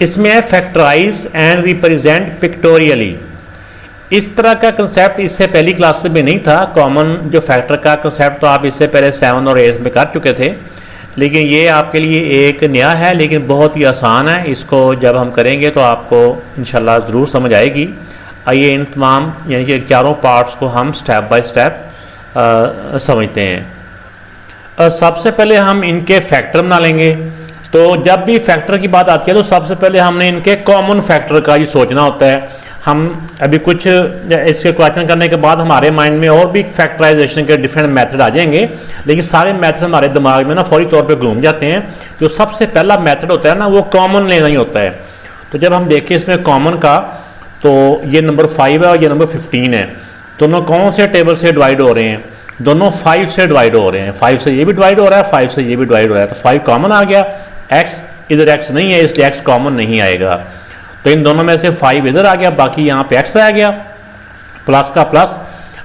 इसमें है factorise and represent pictorially. इस तरह का कंसेप्ट इससे पहली क्लास में नहीं था। कॉमन जो फैक्टर का कंसेप्ट तो आप इससे पहले 7 और 8 में कर चुके थे, लेकिन ये आपके लिए एक नया है, लेकिन बहुत ही आसान है। इसको जब हम करेंगे तो आपको इंशाल्लाह ज़रूर समझ आएगी। आइए इन तमाम यानी कि चारों पार्ट्स को हम स्टेप बाय स्टेप समझते हैं। सबसे पहले हम इनके फैक्टर बना लेंगे। तो जब भी फैक्टर की बात आती है तो सबसे पहले हमने इनके कॉमन फैक्टर का ये सोचना होता है। हम अभी कुछ इसके क्वेश्चन करने के बाद हमारे माइंड में और भी फैक्टराइजेशन के डिफरेंट मेथड आ जाएंगे, लेकिन सारे मेथड हमारे दिमाग में ना फौरी तौर पे घूम जाते हैं। जो सबसे पहला मेथड होता है ना वो कॉमन लेना ही होता है। तो जब हम देखें इसमें कॉमन का, तो ये नंबर 5 है और ये नंबर 15 है। दोनों कौन से टेबल से डिवाइड हो रहे हैं? दोनों 5 से डिवाइड हो रहे हैं। 5 से ये भी डिवाइड हो रहा है, 5 से ये भी डिवाइड हो रहा है। तो 5 कॉमन आ गया। एक्स इधर एक्स नहीं है इसलिए एक्स कॉमन नहीं आएगा। तो इन दोनों में से 5 इधर आ गया, बाकी यहाँ पे एक्स रह गया, प्लस का प्लस।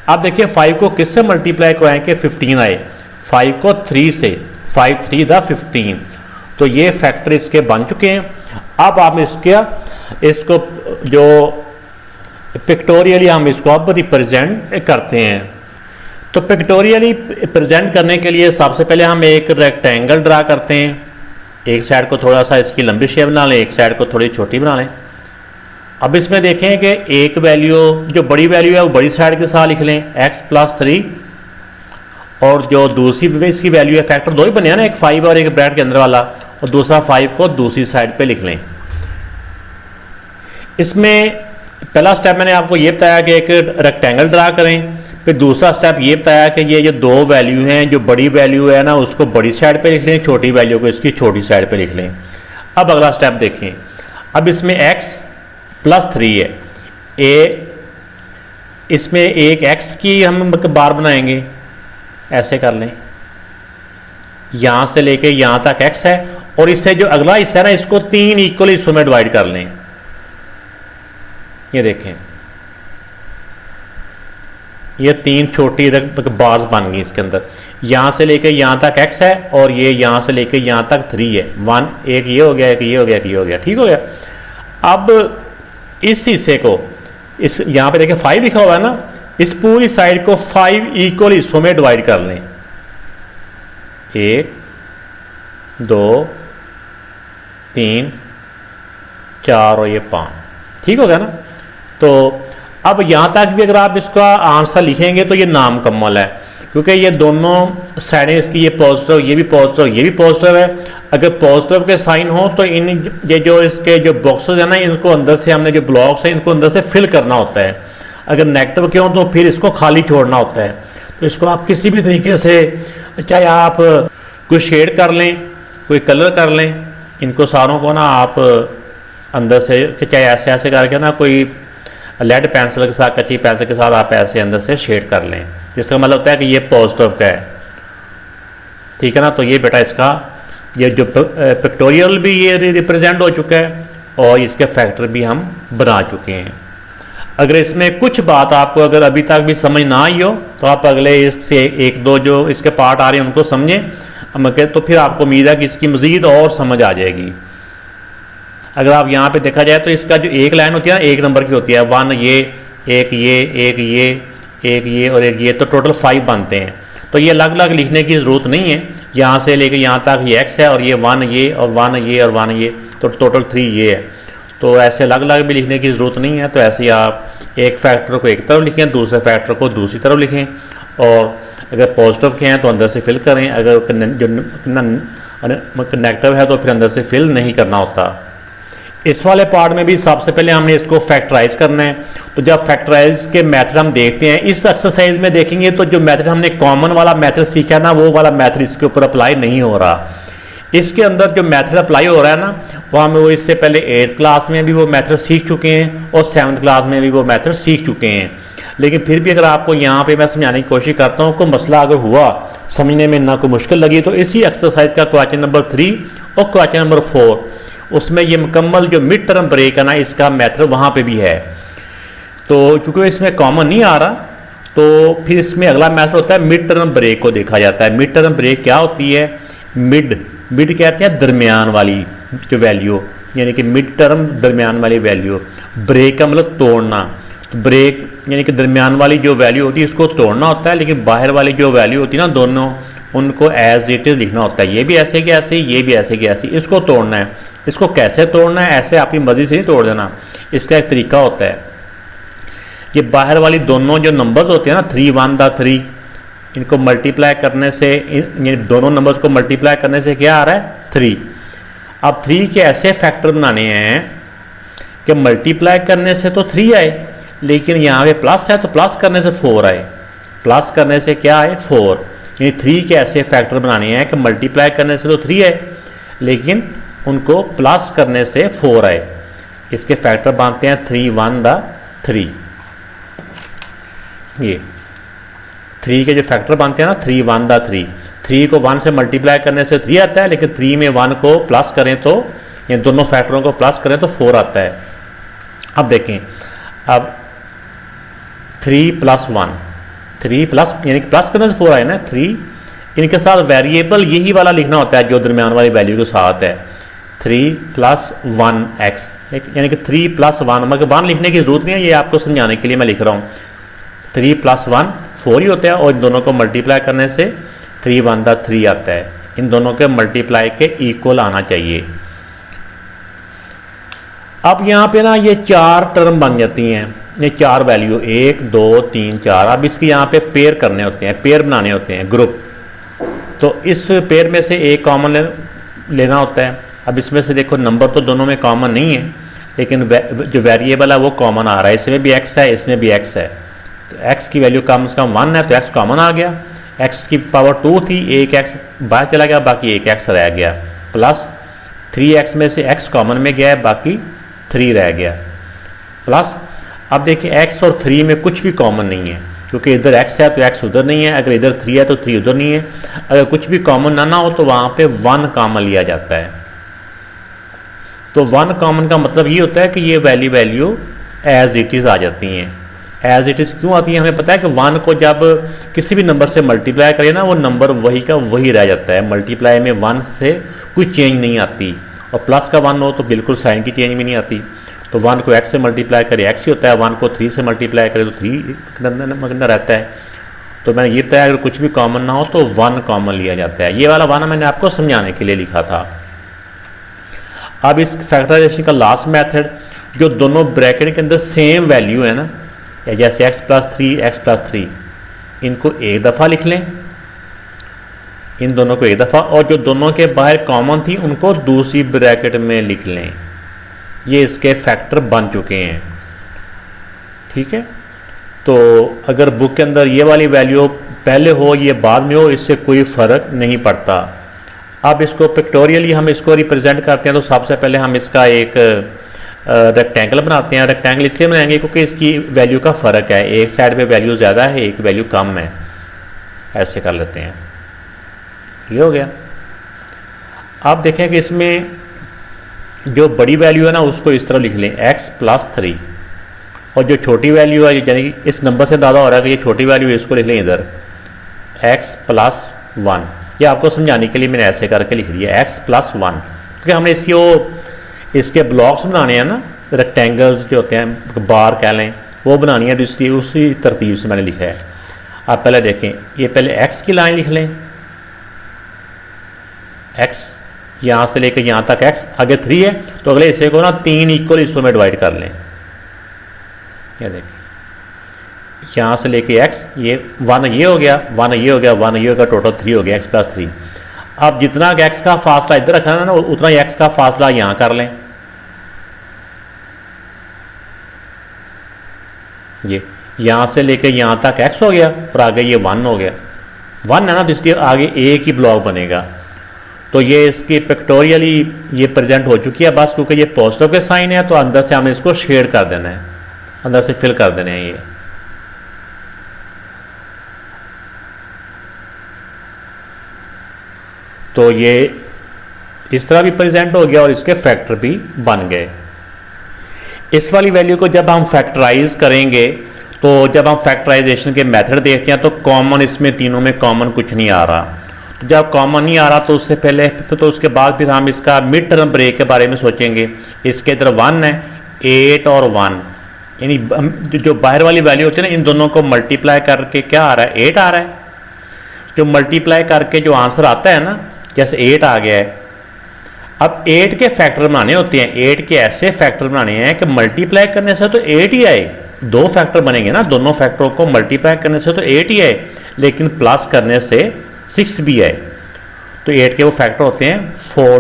अब देखिए 5 को किससे मल्टीप्लाई कराएं कि 15 आए? 5 को 3 से, 5 3 दा 15। तो ये फैक्टर इसके बन चुके हैं। अब आप इसको जो पिक्टोरियली हम इसको अब रिप्रेजेंट करते हैं। तो पिक्टोरियली प्रेजेंट करने के लिए सबसे पहले हम एक रेक्टेंगल ड्रा करते हैं। एक साइड को थोड़ा सा इसकी लंबी शेप बना लें, एक साइड को थोड़ी छोटी बना लें। अब इसमें देखें कि एक वैल्यू जो बड़ी वैल्यू है वो बड़ी साइड के साथ लिख लें, x + 3, और जो दूसरी इसकी वैल्यू है, फैक्टर 2 ही बने हैं ना, एक 5 और एक ब्रैकेट के अंदर वाला, और दूसरा 5 को दूसरी साइड पे लिख लें। इसमें पहला स्टेप मैंने आपको ये बताया कि एक रेक्टेंगल ड्रा करें। फिर दूसरा स्टेप ये बताया कि ये जो 2 वैल्यू हैं, जो बड़ी वैल्यू है ना उसको बड़ी साइड पे लिख लें, छोटी वैल्यू को इसकी छोटी साइड पे लिख लें। अब अगला स्टेप देखें। अब इसमें x + 3 है। इसमें एक x की हम बार बनाएंगे, ऐसे कर लें, यहाँ से लेके यहाँ तक x है, और इससे जो अगला हिस्सा है ना इसको 3 इक्वल हिस्सों में डिवाइड कर लें। ये देखें, ये 3 छोटी बार्स बन गई इसके अंदर। यहाँ से लेके यहाँ तक x है और ये यहाँ से लेके यहाँ तक 3 है। 1 एक ये हो गया, एक ये हो गया, एक ये हो गया, ठीक हो गया। अब इस हिस्से को इस यहाँ पे देखिए 5 लिखा हुआ है ना, इस पूरी साइड को 5 इक्वल हिस्सों में डिवाइड कर लें। 1 2 3 4 और ये 5, ठीक हो गया ना। तो अब यहाँ तक भी अगर आप इसका आंसर लिखेंगे तो ये नामुकम्मल है, क्योंकि ये दोनों साइडें इसकी, ये पॉजिटिव, ये भी पॉजिटिव, ये भी पॉजिटिव है। अगर पॉजिटिव के साइन हो तो इन ये जो इसके जो बॉक्सेस है ना, इनको अंदर से हमने जो ब्लॉक्स हैं इनको अंदर से फिल करना होता है। अगर नेगेटिव के हो तो फिर इसको खाली छोड़ना होता है। तो इसको आप किसी भी तरीके से, चाहे आप कोई शेड कर लें, कोई कलर कर लें, इनको सारों को ना आप अंदर से, चाहे ऐसे ऐसे करके ना कोई लेड पेंसिल के साथ, कच्ची पेंसिल के साथ आप ऐसे अंदर से शेड कर लें, जिसका मतलब होता है कि ये पॉजिटिव का है, ठीक है ना। तो ये बेटा इसका ये जो पिक्टोरियल भी ये रिप्रेजेंट हो चुका है और इसके फैक्टर भी हम बना चुके हैं। अगर इसमें कुछ बात आपको अगर अभी तक भी समझ ना आई हो तो आप अगले इससे 1-2 जो इसके पार्ट आ रहे हैं उनको समझें, तो फिर आपको उम्मीद है कि इसकी मज़ीद और समझ आ जाएगी। अगर आप यहाँ पे देखा जाए तो इसका जो एक लाइन होती है ना, 1 नंबर की होती है, 1 ये, एक ये, एक ये, एक ये और एक ये, तो टोटल 5 बनते हैं। तो ये अलग अलग लिखने की ज़रूरत नहीं है। यहाँ से लेके यहाँ तक ये x है और ये 1 ये और 1 ये और 1 ये, तो टोटल 3 ये है। तो ऐसे अलग अलग भी लिखने की ज़रूरत नहीं है। तो ऐसे ही आप एक फैक्टर को एक तरफ लिखें, दूसरे फैक्टर को दूसरी तरफ लिखें, और अगर पॉजिटिव के हैं तो अंदर से फिल करें, अगर जो नेगेटिव है तो फिर अंदर से फिल नहीं करना होता। इस वाले पार्ट में भी सबसे पहले हमने इसको फैक्टराइज करना है। तो जब फैक्टराइज के मेथड हम देखते हैं, इस एक्सरसाइज में देखेंगे तो जो मेथड हमने कॉमन वाला मेथड सीखा ना, वो वाला मेथड इसके ऊपर अप्लाई नहीं हो रहा। इसके अंदर जो मेथड अप्लाई हो रहा है ना, वो हम वो इससे पहले 8th क्लास में भी वो मेथड सीख चुके हैं और 7th क्लास में भी वो मेथड सीख चुके हैं। लेकिन फिर भी अगर आपको यहाँ पे मैं समझाने की कोशिश करता हूँ, कोई मसला अगर हुआ समझने में ना कोई मुश्किल लगी, तो इसी एक्सरसाइज का क्वेश्चन नंबर 3 और क्वेश्चन नंबर 4, उसमें ये मुकम्मल जो मिड टर्म ब्रेक है ना, इसका मेथड वहाँ पे भी है। तो क्योंकि इसमें कॉमन नहीं आ रहा, तो फिर इसमें अगला मेथड होता है मिड टर्म ब्रेक को देखा जाता है। मिड टर्म ब्रेक क्या होती है? मिड कहते हैं दरमियान वाली जो वैल्यू, यानी कि मिड टर्म दरमियान वाली वैल्यू, ब्रेक का मतलब तोड़ना, तो ब्रेक यानी कि दरमियान वाली जो वैल्यू होती है इसको तोड़ना होता है, लेकिन बाहर वाली जो वैल्यू होती है ना दोनों, उनको एज इट इज़ लिखना होता है। ये भी ऐसे कि ऐसे, ये भी ऐसे कि ऐसे, इसको तोड़ना है। इसको कैसे तोड़ना है, ऐसे आपकी मर्जी से नहीं तोड़ देना, इसका एक तरीका होता है। ये बाहर वाली दोनों जो नंबर्स होते हैं ना 3 1 3, इनको मल्टीप्लाई करने से, ये दोनों नंबर्स को मल्टीप्लाई करने से क्या आ रहा है 3। अब 3 के ऐसे फैक्टर बनाने हैं कि मल्टीप्लाई करने से तो 3 आए, लेकिन यहाँ पे प्लस है तो प्लस करने से 4 आए, प्लस करने से क्या आए 4। यानी 3 के ऐसे फैक्टर बनाने हैं कि मल्टीप्लाई करने से तो 3 आए, लेकिन उनको प्लस करने से 4 आए। इसके फैक्टर बनते हैं 3 1 3। ये 3 के जो फैक्टर बनते हैं ना 3 1 3, 3 को 1 से मल्टीप्लाई करने से 3 आता है, लेकिन 3 में 1 को प्लस करें तो, ये दोनों फैक्टरों को प्लस करें तो 4 आता है। अब देखें, अब 3 + 1, 3 प्लस यानी कि प्लस करने से 4 आए ना 3, इनके साथ वेरिएबल यही वाला लिखना होता है जो दरमियान वाली वैल्यू के साथ है। 3 + 1x, यानी कि 3 + 1, मगर 1 लिखने की ज़रूरत नहीं है, ये आपको समझाने के लिए मैं लिख रहा हूँ। 3 + 1 4 ही होता है, और इन दोनों को मल्टीप्लाई करने से 3 1 3 आता है। इन दोनों के मल्टीप्लाई के इक्वल आना चाहिए। अब यहाँ पे ना ये 4 टर्म बन जाती हैं, ये 4 वैल्यू 1 2 3 4। अब इसके यहाँ पे पेयर करने होते हैं, पेयर बनाने होते हैं, ग्रुप। तो इस पेयर में से एक कॉमन लेना होता है। अब इसमें से देखो नंबर तो दोनों में कॉमन नहीं है, लेकिन जो वेरिएबल है वो कॉमन आ रहा है। इसमें भी x है, इसमें भी x है, तो x की वैल्यू कम से कम 1 है, तो x कॉमन आ गया। x की पावर 2 थी, एक x बाहर चला गया, बाकी एक x रह गया, प्लस 3x में से x कॉमन में गया है, बाकी 3 रह गया, प्लस। अब देखिए x और 3 में कुछ भी कॉमन नहीं है, क्योंकि इधर x है तो x उधर नहीं है, अगर इधर 3 है तो 3 उधर नहीं है। अगर कुछ भी कॉमन ना हो तो वहाँ पे 1 कॉमन लिया जाता है। तो 1 कॉमन का मतलब ये होता है कि ये वैल्यू एज इट इज़ आ जाती हैं। एज इट इज़ क्यों आती है, हमें पता है कि 1 को जब किसी भी नंबर से मल्टीप्लाई करें ना, वो नंबर वही का वही रह जाता है। मल्टीप्लाई में 1 से कोई चेंज नहीं आती, और प्लस का 1 हो तो बिल्कुल साइन की चेंज भी नहीं आती। तो 1 को x से मल्टीप्लाई करे x ही होता है, 1 को 3 से मल्टीप्लाई करे तो 3 रहता है। तो मैंने ये बताया अगर कुछ भी कॉमन ना हो तो 1 कॉमन लिया जाता है। ये वाला 1 मैंने आपको समझाने के लिए लिखा था। अब इस फैक्टराइजेशन का लास्ट मेथड, जो दोनों ब्रैकेट के अंदर सेम वैल्यू है ना, जैसे x + 3 x + 3, इनको एक दफ़ा लिख लें, इन दोनों को एक दफ़ा, और जो दोनों के बाहर कॉमन थी उनको दूसरी ब्रैकेट में लिख लें। ये इसके फैक्टर बन चुके हैं, ठीक है। तो अगर बुक के अंदर ये वाली वैल्यू पहले हो ये बाद में हो, इससे कोई फ़र्क नहीं पड़ता। अब इसको पिक्टोरियली हम इसको रिप्रेजेंट करते हैं, तो सबसे पहले हम इसका एक रेक्टेंगल बनाते हैं। रेक्टेंगल इसलिए बनाएंगे क्योंकि इसकी वैल्यू का फ़र्क है, एक साइड पे वैल्यू ज़्यादा है, एक वैल्यू कम है। ऐसे कर लेते हैं, ये हो गया। आप देखें कि इसमें जो बड़ी वैल्यू है ना उसको इस तरह लिख लें x + 3, और जो छोटी वैल्यू है, यानी इस नंबर से अंदाज़ा हो रहा है कि ये छोटी वैल्यू है, इसको लिख लें इधर x + 1। ये आपको समझाने के लिए मैंने ऐसे करके लिख दिया x + 1, क्योंकि हमने इसके ब्लॉक्स बनाने हैं ना, रेक्टेंगल्स जो होते हैं, बार कह लें, वो बनानी है, तो इसलिए उसी तरतीब से मैंने लिखा है। आप पहले देखें, ये पहले x की लाइन लिख लें, x यहाँ से लेकर यहाँ तक x, आगे 3 है तो अगले हिस्से को ना 3 इक्वल हिस्सों में डिवाइड कर लें। ये देखें, यहाँ से लेके x, ये 1 ये हो गया, 1 ये हो गया, 1 ये हो गया, टोटल 3 हो गया, x + 3। अब जितना x का फासला इधर रखना है ना, उतना ही x का फासला यहाँ कर लें। ये यहाँ से लेके यहाँ तक x हो गया, और आगे ये 1 हो गया, 1 है ना, तो इसलिए आगे एक ही ब्लॉक बनेगा। तो ये इसकी पिक्टोरियली ये प्रेजेंट हो चुकी है बस, क्योंकि ये पॉजिटिव के साइन है, तो अंदर से हमने इसको शेड कर देना है, अंदर से फिल कर देने हैं ये। तो ये इस तरह भी प्रेजेंट हो गया, और इसके फैक्टर भी बन गए। इस वाली वैल्यू को जब हम फैक्टराइज करेंगे, तो जब हम फैक्टराइजेशन के मेथड देखते हैं तो कॉमन इसमें तीनों में कॉमन कुछ नहीं आ रहा। तो जब कॉमन नहीं आ रहा तो उससे पहले तो उसके बाद फिर हम इसका मिड टर्म ब्रेक के बारे में सोचेंगे। इसके इधर 1 है, 8 और 1, यानी जो बाहर वाली वैल्यू होती है ना, इन दोनों को मल्टीप्लाई करके क्या आ रहा है, 8 आ रहा है। जो मल्टीप्लाई करके जो आंसर आता है ना, जैसे 8 आ गया है, अब 8 के फैक्टर बनाने होते हैं। 8 के ऐसे फैक्टर बनाने हैं कि मल्टीप्लाई करने से तो 8 ही आए, 2 फैक्टर बनेंगे ना, दोनों फैक्टरों को मल्टीप्लाई करने से तो 8 ही आए, लेकिन प्लस करने से 6 भी आए। तो 8 के वो फैक्टर होते हैं 4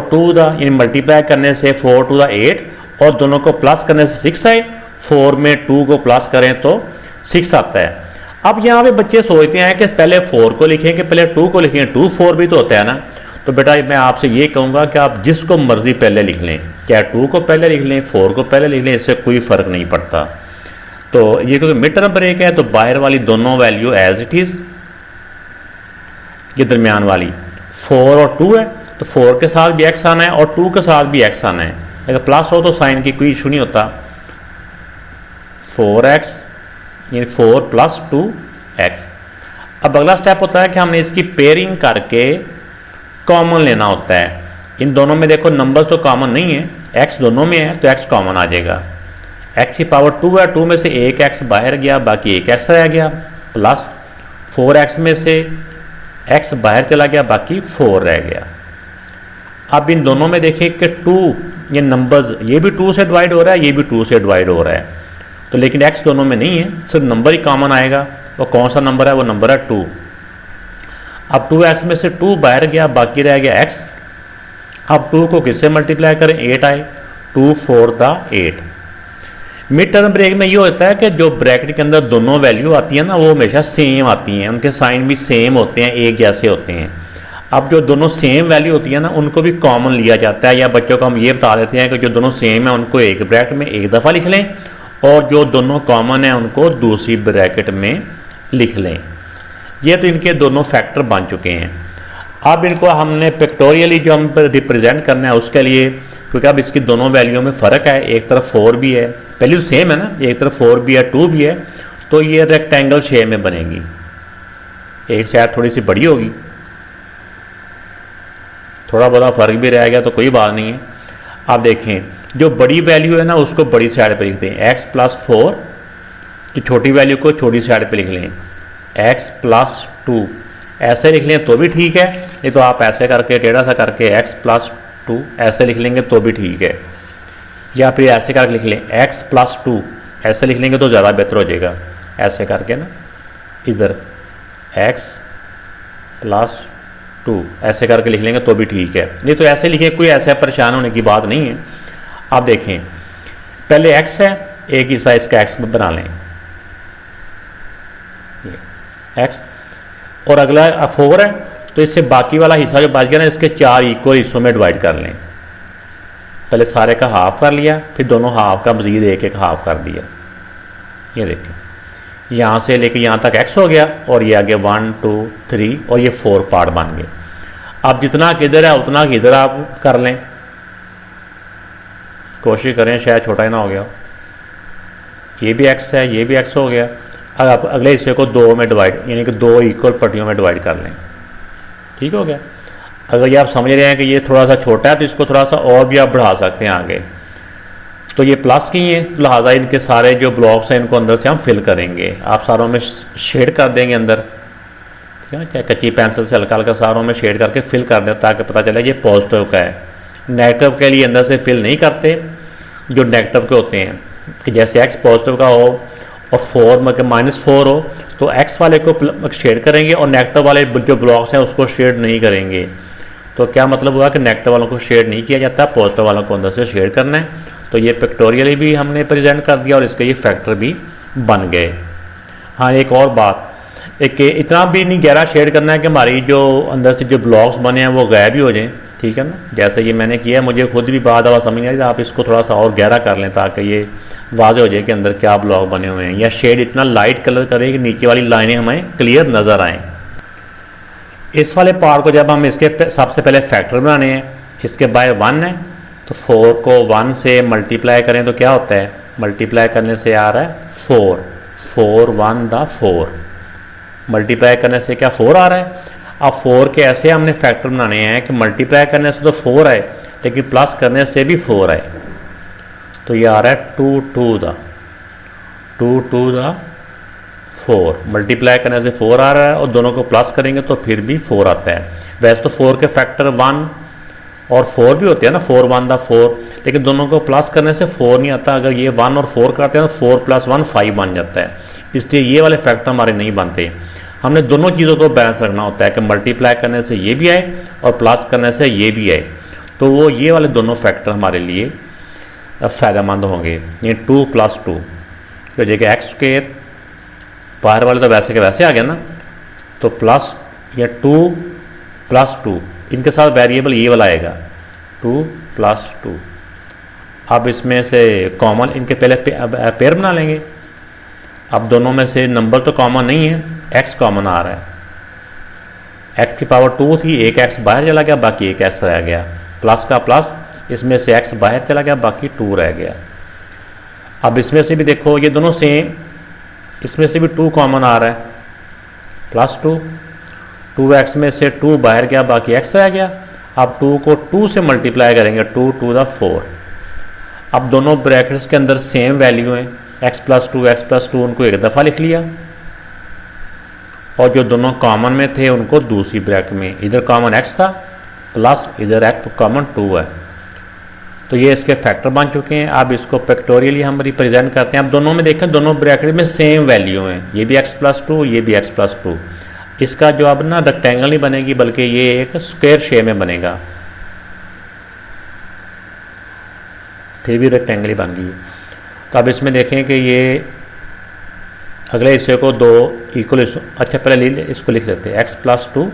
टू द, यानी मल्टीप्लाई करने से 4 टू द 8 और दोनों को प्लस करने से 6 आए। 4 में 2 को प्लस करें तो 6 आता है। अब यहाँ पे बच्चे सोचते हैं कि पहले 4 को लिखेंगे, पहले 2 को लिखेंगे, 2 4 भी तो होता है ना। तो बेटा मैं आपसे ये कहूँगा कि आप जिसको मर्जी पहले लिख लें, क्या 2 को पहले लिख लें, 4 को पहले लिख लें, इससे कोई फ़र्क नहीं पड़ता। तो ये क्योंकि मिड टर्म ब्रेक है तो बाहर वाली दोनों वैल्यू एज इट इज़, ये दरमियान वाली 4 और 2 है तो 4 के साथ भी x आना है और 2 के साथ भी x आना है। अगर प्लस हो तो साइन की कोई इशू नहीं होता। 4x यानी 4 + 2x। अब अगला स्टेप होता है कि हमने इसकी पेयरिंग करके कॉमन लेना होता है। इन दोनों में देखो नंबर्स तो कॉमन नहीं है, x दोनों में है तो x कॉमन आ जाएगा। x की पावर 2 है, 2 में से एक x बाहर गया, बाकी एक x रह गया, प्लस 4x में से x बाहर चला गया, बाकी 4 रह गया। अब इन दोनों में देखिए कि 2 ये नंबर्स, ये भी 2 से डिवाइड हो रहा है, ये भी 2 से डिवाइड हो रहा है, तो लेकिन x दोनों में नहीं है, सिर्फ नंबर ही कॉमन आएगा। वो कौन सा नंबर है, वो नंबर है 2। अब 2x में से 2 बाहर गया, बाकी रह गया x। अब 2 को किससे मल्टीप्लाई करें, 8 आए, 2 4 द 8। मिड टर्म ब्रेक में ये होता है कि जो ब्रैकेट के अंदर दोनों वैल्यू आती है ना, वो हमेशा सेम आती हैं, उनके साइन भी सेम होते हैं, एक जैसे होते हैं। अब जो दोनों सेम वैल्यू होती है ना, उनको भी कॉमन लिया जाता है, या बच्चों को हम ये बता देते हैं कि जो दोनों सेम है उनको एक ब्रैकेट में एक दफ़ा लिख लें और जो दोनों कॉमन है उनको दूसरी ब्रैकेट में लिख लें। ये तो इनके दोनों फैक्टर बन चुके हैं। अब इनको हमने पिक्टोरियली जो हम रिप्रेजेंट करना है उसके लिए, क्योंकि अब इसकी दोनों वैल्यू में फ़र्क है, एक तरफ 4 भी है, पहले तो सेम है ना, एक तरफ 4 भी है 2 भी है, तो ये रेक्टेंगल शेप में बनेगी। एक साइड थोड़ी सी बड़ी होगी, थोड़ा बड़ा फ़र्क भी रह गया तो कोई बात नहीं है। आप देखें जो बड़ी वैल्यू है ना उसको बड़ी साइड पे लिख दें, x + 4, की छोटी वैल्यू को छोटी साइड पे लिख लें, x + 2 ऐसे लिख लें तो भी ठीक है, नहीं तो आप ऐसे करके टेढ़ा सा करके x + 2 ऐसे लिख लेंगे तो भी ठीक है, या फिर ऐसे करके लिख लें x + 2 ऐसे लिख लेंगे तो ज़्यादा बेहतर हो जाएगा। ऐसे करके ना इधर x + 2 ऐसे करके लिख लेंगे तो भी ठीक है, नहीं तो ऐसे लिखें, कोई ऐसा परेशान होने की बात नहीं है। आप देखें पहले x है, एक हिस्सा इसका x बना लें, x, और अगला 4 है तो इससे बाकी वाला हिस्सा जो बच गया ना, इसके 4 इक्वल हिस्सों में डिवाइड कर लें। पहले सारे का हाफ कर लिया, फिर दोनों हाफ का मज़ीद एक एक हाफ कर दिया। ये देखें यहाँ से लेके यहाँ तक x हो गया और ये आगे 1 2 3 और ये 4 पार्ट बन गए। अब जितना किधर है उतना किधर आप कर लें, कोशिश करें शायद छोटा ही ना हो गया। ये भी x है, ये भी x हो गया। अब आप अगले हिस्से को 2 में डिवाइड, यानी कि 2 इक्वल पट्टियों में डिवाइड कर लें, ठीक हो गया। अगर ये आप समझ रहे हैं कि ये थोड़ा सा छोटा है तो इसको थोड़ा सा और भी आप बढ़ा सकते हैं आगे। तो ये प्लस की हैं, लिहाजा इनके सारे जो ब्लॉक्स हैं इनको अंदर से हम फिल करेंगे। आप सारों में शेड कर देंगे अंदर, ठीक है, चाहे कच्ची पेंसिल से हल्का हल्का सारों में शेड करके फिल कर दें ताकि पता चले ये पॉजिटिव का है। नेगेटिव के लिए अंदर से फिल नहीं करते, जो नेगेटिव के होते हैं कि जैसे x पॉजिटिव का हो और 4 में -4 हो तो x वाले को शेड करेंगे और नेगेटिव वाले जो ब्लॉक्स हैं उसको शेड नहीं करेंगे। तो क्या मतलब हुआ कि नेगेटिव वालों को शेड नहीं किया जाता, पॉजिटिव वालों को अंदर से शेड करना है। तो ये पिक्टोरियली भी हमने प्रेजेंट कर दिया और इसके ये फैक्टर भी बन गए। हाँ एक और बात, एक इतना भी नहीं गहरा शेड करना है कि हमारी जो अंदर से जो ब्लॉक्स बने हैं वो गायब भी हो जाएं, ठीक है ना। जैसे ये मैंने किया, मुझे खुद भी बाद समझ नहीं आई, आप इसको थोड़ा सा और गहरा कर लें ताकि ये वाज़ेह हो जाए कि अंदर क्या ब्लॉक बने हुए हैं, या शेड इतना लाइट कलर करें कि नीचे वाली लाइनें हमें क्लियर नज़र आएँ। इस वाले पार्ट को जब हम इसके सबसे पहले फैक्टर बनाने हैं, इसके बाय 1 है तो 4 को 1 से मल्टीप्लाई करें तो क्या होता है, मल्टीप्लाई करने से आ रहा है 4, 4 1 द 4, मल्टीप्लाई करने से क्या 4 आ रहा है। अब 4 के ऐसे हमने फैक्टर बनाने हैं कि मल्टीप्लाई करने से तो 4 आए लेकिन प्लस करने से भी 4 आए। तो ये आ रहा है 2 टू द 4, मल्टीप्लाई करने से 4 आ रहा है और दोनों को प्लस करेंगे तो फिर भी 4 आता है। वैसे तो 4 के फैक्टर 1 और 4 भी होते हैं ना, 4 1 द 4, लेकिन दोनों को प्लस करने से 4 नहीं आता। अगर ये 1 और 4 करते हैं तो 4 + 1 5 बन जाता है, इसलिए ये वाले फैक्टर हमारे नहीं बनते। हमने दोनों चीज़ों को बैलेंस रखना होता है कि मल्टीप्लाई करने से ये भी आए और प्लस करने से ये भी आए, तो वो ये वाले दोनों फैक्टर हमारे लिए फ़ायदेमंद होंगे। ये 2 + 2 तो जगह x², बाहर वाले तो वैसे के वैसे आ गया ना, तो प्लस या 2 + 2, इनके साथ वेरिएबल ये वाला आएगा 2 + 2। अब इसमें से कॉमन इनके पहले पेयर बना लेंगे। अब दोनों में से नंबर तो कॉमन नहीं है, x कॉमन आ रहा है। x की पावर 2 थी, एक x बाहर चला गया, बाकी एक x रह गया, प्लस का प्लस, इसमें से x बाहर चला गया, बाकी 2 रह गया। अब इसमें से भी देखो ये दोनों सेम, इसमें से भी 2 कॉमन आ रहा है, +2, 2x में से 2 बाहर गया, बाकी x रह गया। अब 2 को 2 से मल्टीप्लाई करेंगे, 2 टू द 4। अब दोनों ब्रैकेट्स के अंदर सेम वैल्यू हैं, x + 2 x + 2, उनको एक दफ़ा लिख लिया और जो दोनों कॉमन में थे उनको दूसरी ब्रैकेट में, इधर कॉमन x था प्लस इधर x कॉमन 2 है, तो ये इसके फैक्टर बन चुके हैं। अब इसको फैक्टोरियली हम रिप्रेजेंट करते हैं। अब दोनों में देखें, दोनों ब्रैकेट में सेम वैल्यू हैं, ये भी x + 2 ये भी x + 2। इसका जो अब ना रेक्टेंगल नहीं बनेगी बल्कि ये एक स्क्वायर शेप में बनेगा, फिर भी रेक्टेंगल ही बन गई। तो अब इसमें देखें कि ये अगले हिस्से को 2 इक्वल, अच्छा पहले इसको लिख लेते हैं, x + 2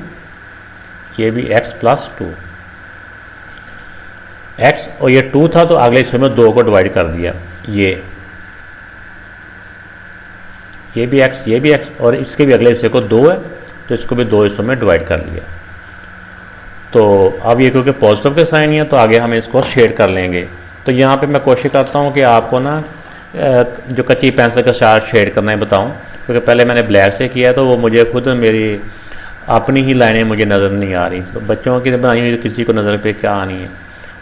ये भी x + 2, x और ये 2 था तो अगले हिस्से में 2 को डिवाइड कर दिया, ये भी x ये भी x, और इसके भी अगले हिस्से को 2 है तो इसको भी 2 हिस्सों में डिवाइड कर लिया। तो अब ये क्योंकि पॉजिटिव के साइन ही है तो आगे हम इसको शेड कर लेंगे। तो यहाँ पे मैं कोशिश करता हूँ कि आपको ना जो कच्ची पेंसिल के साथ शेड करना है बताऊँ, क्योंकि पहले मैंने ब्लैक से किया तो वो मुझे खुद मेरी अपनी ही लाइनें मुझे नज़र नहीं आ रही, तो बच्चों की बनाई हुई किसी को नज़र पे क्या आनी है।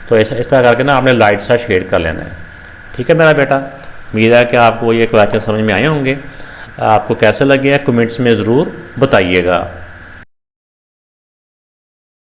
तो ऐसा इस तरह करके ना आपने लाइट सा शेड कर लेना है। ठीक है मेरा बेटा, उम्मीद है कि आपको ये क्वेश्चन समझ में आए होंगे। आपको कैसे लगे कमेंट्स में ज़रूर बताइएगा।